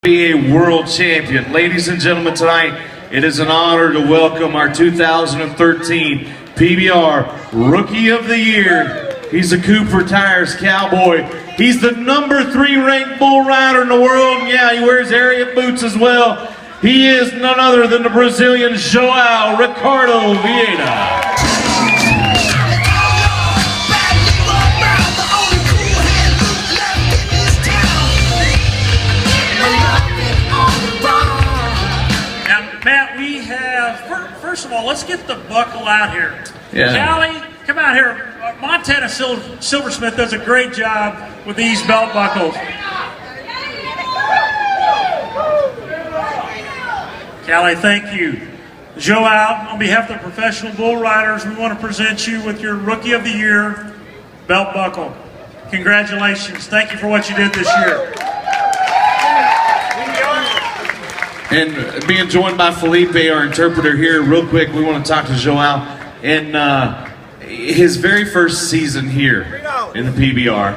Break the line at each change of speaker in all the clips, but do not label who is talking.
PBA World Champion. Ladies and gentlemen, tonight it is an honor to welcome our 2013 PBR Rookie of the Year. He's a Cooper Tires cowboy. He's the #3 ranked bull rider in the world. And yeah, he wears area boots as well. He is none other than the Brazilian João Ricardo Vieira.
Matt, we have, first of all, let's get the buckle out here.
Yeah.
Callie, come out here. Montana Silversmith does a great job with these belt buckles. Callie, thank you. João, on behalf of the professional bull riders, we want to present you with your Rookie of the Year belt buckle. Congratulations. Thank you for what you did this year.
And being joined by Felipe, our interpreter here, real quick, we want to talk to João. And his very first season here in the PBR,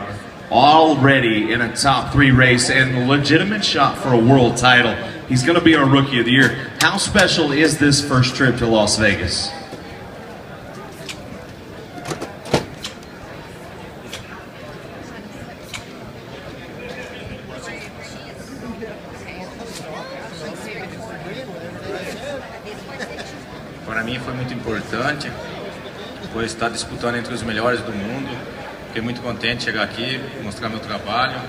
already in a top 3 race and a legitimate shot for a world title. He's going to be our Rookie of the Year. How special is this first trip to Las Vegas?
Para mim foi muito importante, pois estar disputando entre os melhores do mundo. Fiquei muito contente de chegar aqui, mostrar meu trabalho.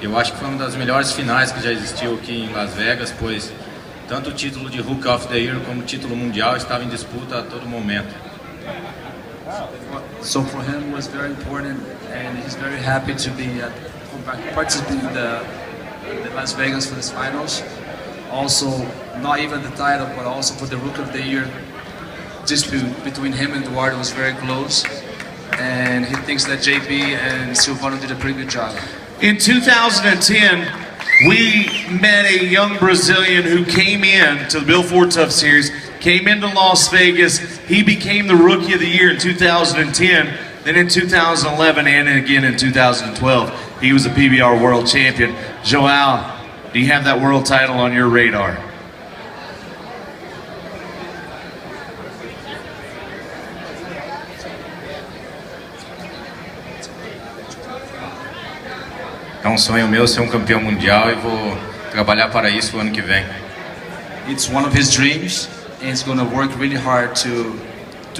Eu acho que foi uma das melhores finais que já existiu aqui em Las Vegas, pois tanto o título de Rookie of the Year como o título mundial estava em disputa a todo momento.
So for him it was very important, and he's very happy to be participating in the Las Vegas for this finals. Also, not even the title, but also for the Rookie of the Year dispute between him and Eduardo was very close, and he thinks that JP and Silvano did a pretty good job.
In 2010, we met a young Brazilian who came in to the Bill Ford Tough Series, came into Las Vegas. He became the Rookie of the Year in 2010. Then in 2011 and again in 2012, he was a PBR World Champion. João, do you have that world title on your radar?
É um sonho meu ser campeão mundial e vou trabalhar para isso o ano que vem.
It's one of his dreams, and he's going to work really hard to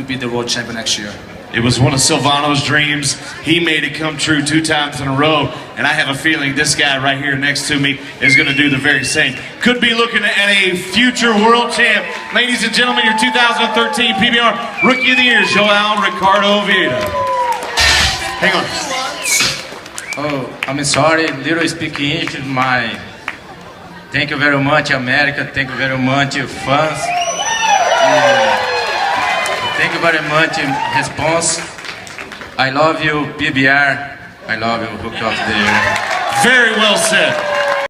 be the world champion next year.
It was one of Silvano's dreams. He made it come true 2 times in a row, and I have a feeling this guy right here next to me is going to do the very same. Could be looking at a future world champ. Ladies and gentlemen, your 2013 PBR Rookie of the Year, João Ricardo Vieira. Hang on.
Oh, I'm sorry, little speak English, my thank you very much, America. Thank you very much, fans. Thank you very much, response. I love you, PBR. I love you, Rookie of the Year.
Very well said.